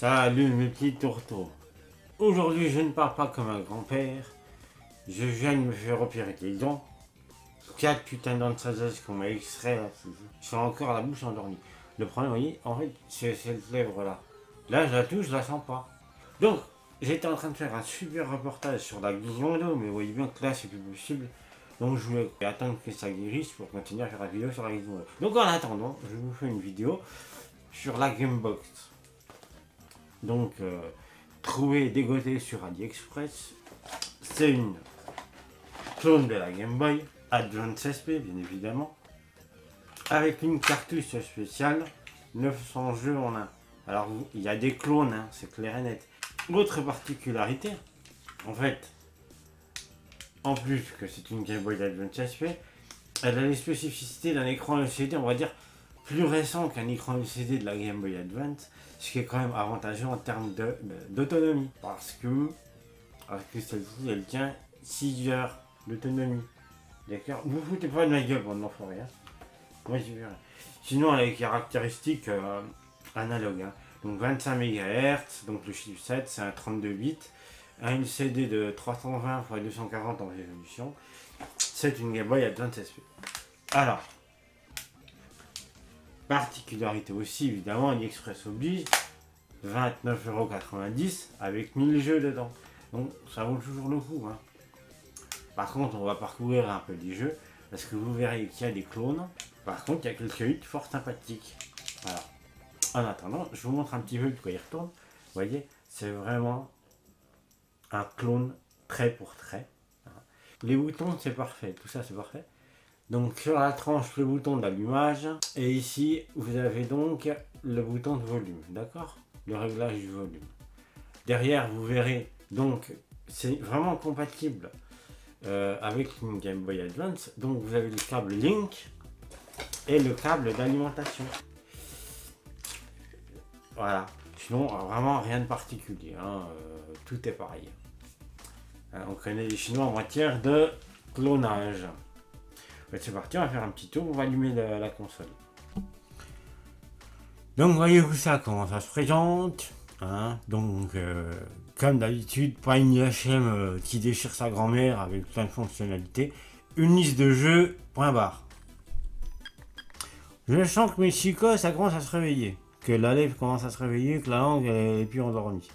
Salut mes petits tourteaux. Aujourd'hui je ne parle pas comme un grand-père. Je viens de me faire opérer les dents. 4 putains de dents de sagesse qu'on m'a extrait là. Je suis encore la bouche endormie. Le problème, vous voyez, en fait, c'est cette lèvre là. Là je la touche, je la sens pas. Donc, j'étais en train de faire un super reportage sur la guérison d'eau, mais vous voyez bien que là c'est plus possible. Donc je voulais attendre que ça guérisse pour continuer à faire la vidéo sur la guérison d'eau. Donc en attendant, je vous fais une vidéo sur la Gamebox. Donc, trouvé et dégoté sur AliExpress, c'est une clone de la Game Boy Advance SP, bien évidemment, avec une cartouche spéciale, 900 jeux en un. Alors, il y a des clones, hein, c'est clair et net. Autre particularité, en fait, en plus que c'est une Game Boy Advance SP, elle a les spécificités d'un écran LCD, on va dire, plus récent qu'un écran LCD de la Game Boy Advance, ce qui est quand même avantageux en termes d'autonomie, parce que celle-ci elle tient 6 heures d'autonomie. D'accord. Vous foutez pas de ma gueule, bande d'enfoirés. Hein. Moi j'ai vu. Sinon elle a les caractéristiques analogues. Hein. Donc 25 MHz, donc le chiffre 7 c'est un 32 bits, un LCD de 320 x 240 en résolution. C'est une Game Boy Advance SP. Alors, particularité aussi, évidemment, AliExpress oblige, 29,90€ avec 1000 jeux dedans. Donc ça vaut toujours le coup. Hein. Par contre, on va parcourir un peu les jeux, parce que vous verrez qu'il y a des clones. Par contre, il y a quelques hits fort sympathiques. Voilà. En attendant, je vous montre un petit peu de quoi il retourne. Vous voyez, c'est vraiment un clone trait pour trait. Les boutons, c'est parfait. Tout ça, c'est parfait. Donc sur la tranche, le bouton d'allumage. Et ici, vous avez donc le bouton de volume. D'accord? Le réglage du volume. Derrière, vous verrez, donc, c'est vraiment compatible avec une Game Boy Advance. Donc vous avez le câble Link et le câble d'alimentation. Voilà. Sinon, vraiment rien de particulier. Hein. Tout est pareil. On connaît les Chinois en matière de clonage. C'est parti, on va faire un petit tour, on va allumer la console. Donc voyez-vous ça, comment ça se présente. Hein. Donc comme d'habitude, pas une IHM qui déchire sa grand-mère avec plein de fonctionnalités. Une liste de jeux, point barre. Je sens que mes chicots, ça commence à se réveiller. Que la lèvre commence à se réveiller, que la langue est plus endormie.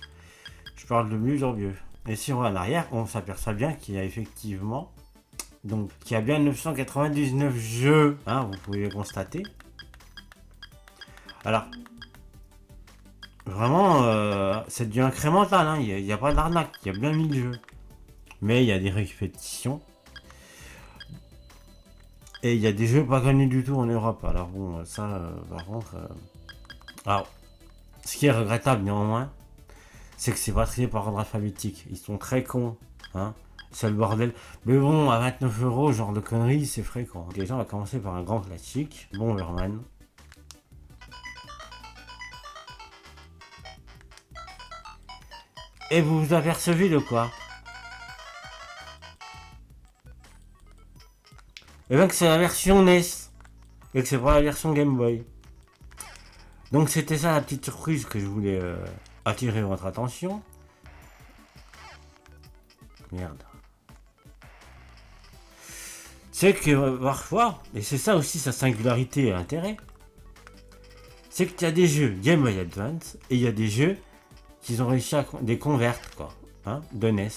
Je parle de mieux en mieux. Et si on va en arrière, on s'aperçoit bien qu'il y a effectivement... Donc, il y a bien 999 jeux, hein, vous pouvez le constater. Alors, vraiment, c'est du incrémental, hein, il n'y a pas d'arnaque, il y a bien 1000 jeux. Mais il y a des répétitions. Et il y a des jeux pas connus du tout en Europe. Alors bon, ça, par contre... Alors, ce qui est regrettable néanmoins, c'est que c'est pas trié par ordre alphabétique. Ils sont très cons, hein. C'est le bordel. Mais bon, à 29€, genre de conneries, c'est fréquent. Déjà, on va commencer par un grand classique. Bomberman. Et vous vous apercevez de quoi? Et bien que c'est la version NES. Et que c'est pas la version Game Boy. Donc c'était ça la petite surprise que je voulais attirer votre attention. Merde. C'est que parfois, et c'est ça aussi sa singularité et intérêt, c'est qu'il y a des jeux Game Boy Advance et il y a des jeux qu'ils ont réussi à des converts quoi, hein, de NES.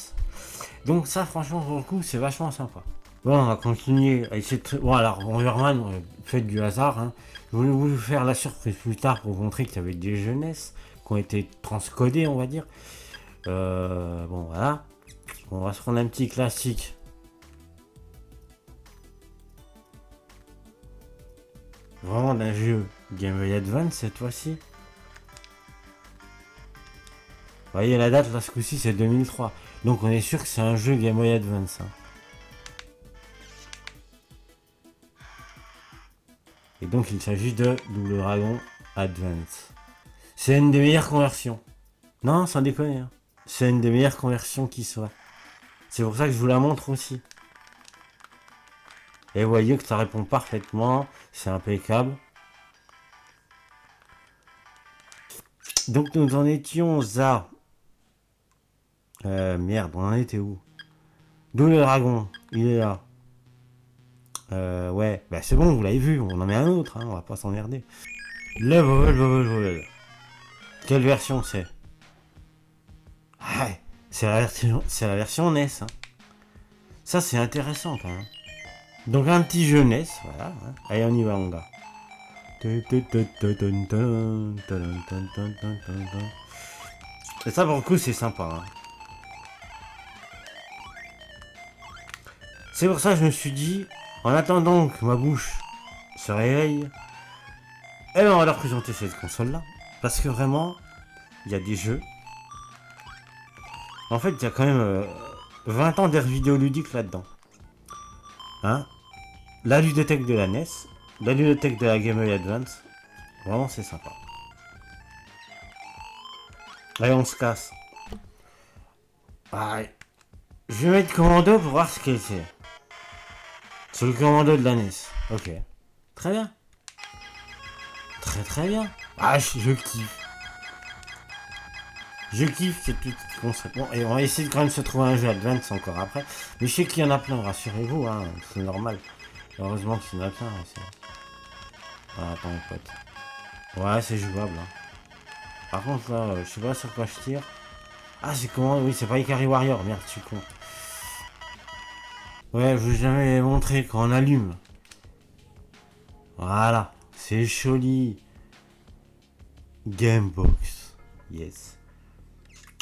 Donc ça franchement pour le coup c'est vachement sympa. Bon, on va continuer à essayer de... Bon alors, Bomberman, faites du hasard, hein. Je voulais vous faire la surprise plus tard pour vous montrer qu'il y avait des jeux NES qui ont été transcodés on va dire. Bon voilà. On va se prendre un petit classique. Vraiment d'un jeu Game Boy Advance cette fois-ci. Vous voyez la date là ce coup-ci c'est 2003. Donc on est sûr que c'est un jeu Game Boy Advance. Hein. Et donc il s'agit de Double Dragon Advance. C'est une des meilleures conversions. Non, sans déconner. Hein. C'est une des meilleures conversions qui soit. C'est pour ça que je vous la montre aussi. Et vous voyez que ça répond parfaitement. C'est impeccable. Donc nous en étions à... merde, on en était où? D'où le dragon? Il est là. Ouais, bah c'est bon, vous l'avez vu, on en met un autre, hein, on va pas s'emmerder. Level. Quelle version c'est? Ah, c'est la version NES. Hein. Ça c'est intéressant quand même. Donc un petit jeu NES, voilà. Hein. Allez, on y va mon gars. Et ça pour le coup c'est sympa. Hein. C'est pour ça que je me suis dit, en attendant que ma bouche se réveille, eh ben on va leur présenter cette console là. Parce que vraiment, il y a des jeux. En fait, il y a quand même 20 ans d'air vidéoludique là-dedans. Hein, la ludothèque de la NES, la ludothèque de la Game Boy Advance. Vraiment, c'est sympa. Allez, on se casse. Ouais. Je vais mettre commando pour voir ce qu'il c'est. C'est le commando de la NES. Ok. Très bien. Très bien. Ah, je kiffe. Je kiffe ce petit concept. Bon, et on va essayer de quand même se trouver un jeu Advance encore après. Mais je sais qu'il y en a plein, rassurez-vous, hein, c'est normal. Heureusement qu'il y en a plein. Ah, attends, mon pote. Ouais, c'est jouable. Hein. Par contre, là, je sais pas sur quoi je tire. Ah, c'est comment? Oui, c'est pas Ikari Warrior. Merde, je suis con. Ouais, je vous ai jamais montré quand on allume. Voilà, c'est joli. Gamebox. Yes.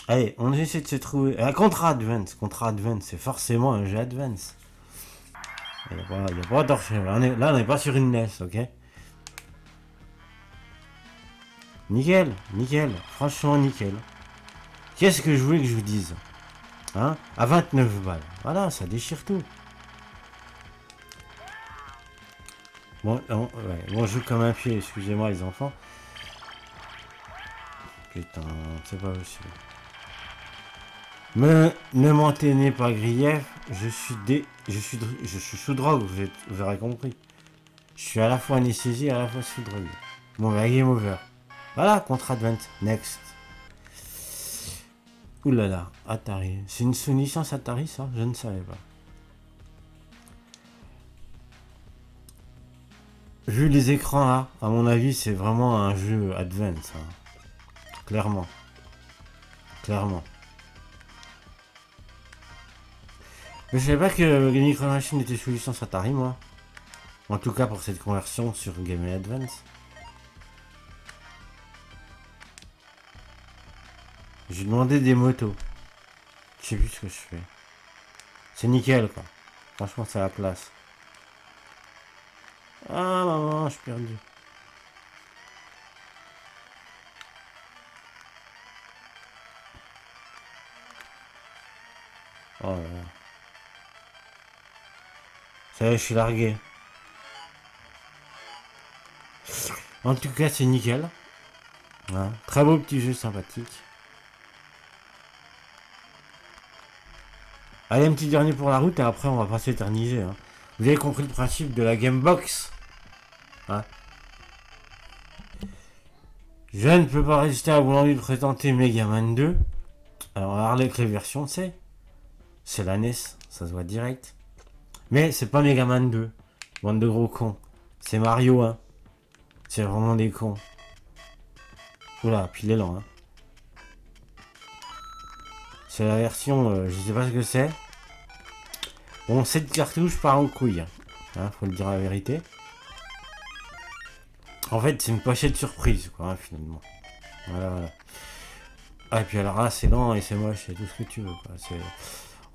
Allez, on essaie de se trouver. Contra Advance. Contra Advance, c'est forcément un jeu Advance. Il n'y a pas torché. Là, on n'est pas sur une NES, ok? Nickel. Franchement, nickel. Qu'est-ce que je voulais que je vous dise? Hein? À 29 balles. Voilà, ça déchire tout. Bon, je joue comme un pied, excusez-moi les enfants. Putain, c'est pas possible. Ne m'en tenez pas grief, je suis sous drogue, vous aurez compris. Je suis à la fois anesthésié et à la fois sous drogue. Bon, bah, game over. Voilà, Contra Advance, next. Ouh là là, Atari. C'est une licence Atari, ça? Je ne savais pas. Vu les écrans là, à mon avis, c'est vraiment un jeu Advance. Hein. Clairement. Mais je savais pas que Micro Machine était sous licence Atari, moi. En tout cas pour cette conversion sur Game Boy Advance. J'ai demandé des motos. Je sais plus ce que je fais. C'est nickel quoi. Franchement c'est la classe. Ah maman, je suis perdu. Oh là là. Ça y est, je suis largué. En tout cas c'est nickel. Hein. Très beau petit jeu sympathique. Allez, un petit dernier pour la route et après on va pas s'éterniser. Hein. Vous avez compris le principe de la Gamebox. Hein. Je ne peux pas résister à vouloir lui présenter Megaman 2. Alors on va regarder que les versions c'est la NES, ça se voit direct. Mais c'est pas Megaman 2. Bande de gros cons. C'est Mario 1. C'est vraiment des cons. Oula, puis il est lent. Hein. C'est la version, je sais pas ce que c'est. Bon, cette cartouche part en couille. Hein, faut le dire la vérité. En fait, c'est une pochette surprise, quoi, hein, finalement. Voilà. Ah, et puis alors là, c'est lent et c'est moche, c'est tout ce que tu veux, quoi.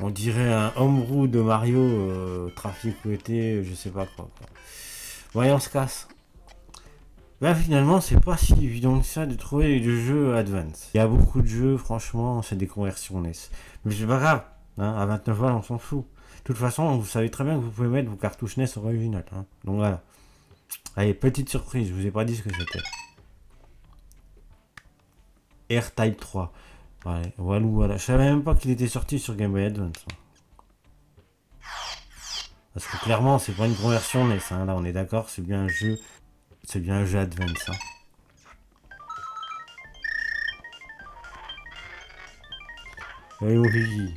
On dirait un homebrew de Mario, traficoté, je sais pas quoi. Voyons, on se casse. Là, finalement, c'est pas si évident que ça de trouver des jeux Advance. Il y a beaucoup de jeux, franchement, c'est des conversions NES. Mais c'est pas grave, hein, à 29 balles, on s'en fout. De toute façon, vous savez très bien que vous pouvez mettre vos cartouches NES originales. Hein. Donc voilà. Allez, petite surprise, je vous ai pas dit ce que c'était. R-Type 3. Ouais, voilà. Je savais même pas qu'il était sorti sur Game Boy Advance. Parce que clairement, c'est pas une conversion NES. Hein. Là, on est d'accord, c'est bien un jeu. C'est bien un jeu Advance. Hein. Allez, mon Fiji.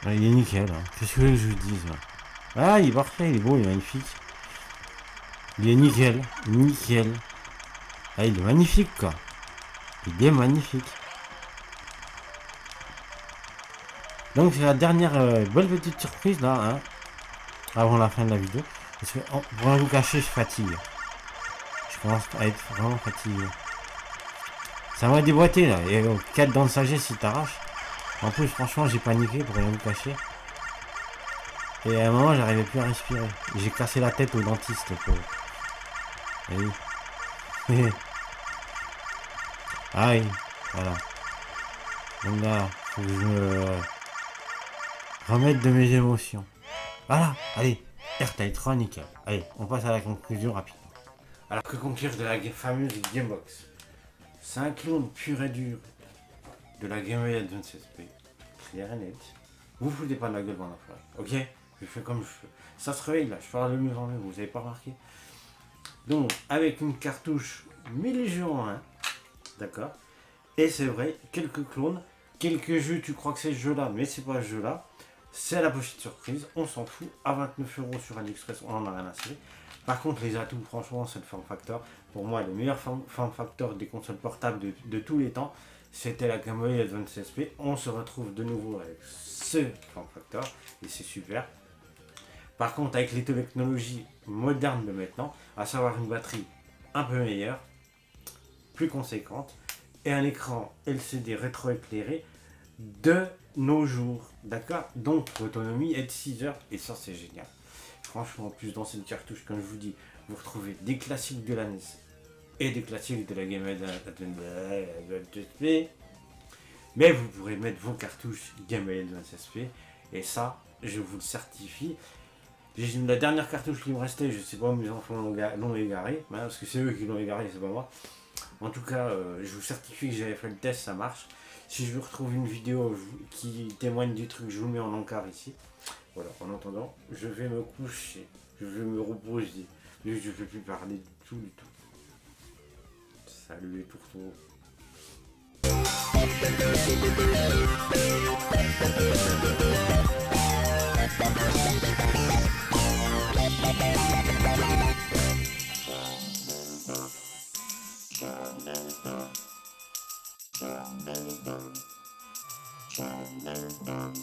Ah, il est nickel, hein. Qu'est-ce que je vous dise là? Ah, il est parfait, il est beau, il est magnifique. Il est nickel, nickel. Ah, il est magnifique, quoi. Il est magnifique. Donc, c'est la dernière belle petite surprise, là, hein, avant la fin de la vidéo. Parce que, pour rien vous cacher, je fatigue. Je commence à être vraiment fatigué. Ça m'a déboîté, là. Et 4 dents de sagesse, il t'arrache. En plus, franchement, j'ai paniqué pour rien vous cacher. Et à un moment, j'arrivais plus à respirer. J'ai cassé la tête au dentiste, pour. Et oui. Ah oui, voilà. Donc là, faut que je me remette de mes émotions. Voilà, allez, RTL 3, nickel. Allez, on passe à la conclusion rapide. Alors que conclure de la fameuse Gamebox? C'est un clone pur et dur de la Game Boy Advance SP. Clair et net. Vous foutez pas de la gueule dans la forêt, ok? Je fais comme je fais. Ça se réveille là, je parle de mieux en mieux, vous avez pas remarqué? Donc, avec une cartouche 1000 jeux en 1, d'accord? Et c'est vrai, quelques clones, quelques jeux, tu crois que c'est ce jeu-là, mais c'est pas ce jeu-là. C'est la pochette surprise, on s'en fout. À 29 € sur AliExpress, on en a rien à cirer. Par contre, les atouts, franchement, c'est le form factor. Pour moi, le meilleur form factor des consoles portables de tous les temps, c'était la Game Boy Advance SP. On se retrouve de nouveau avec ce form factor et c'est super. Par contre, avec les technologies modernes de maintenant, à savoir une batterie un peu meilleure, plus conséquente, et un écran LCD rétroéclairé de nos jours. D'accord? Donc l'autonomie est de 6 heures et ça c'est génial. Franchement, en plus dans cette cartouche, comme je vous dis, vous retrouvez des classiques de la NES et des classiques de la Game Boy Advance SP. Mais vous pourrez mettre vos cartouches Game Boy Advance SP et ça, je vous le certifie. La dernière cartouche qui me restait, je sais pas où mes enfants l'ont égaré, hein, parce que c'est eux qui l'ont égaré, c'est pas moi. En tout cas, je vous certifie que j'avais fait le test, ça marche. Si je vous retrouve une vidéo qui témoigne du truc, je vous mets en encart ici. Voilà, en attendant, je vais me coucher, je vais me reposer. Je ne vais plus parler du tout, du tout. Salut les tourteaux. Dun, dun, dun.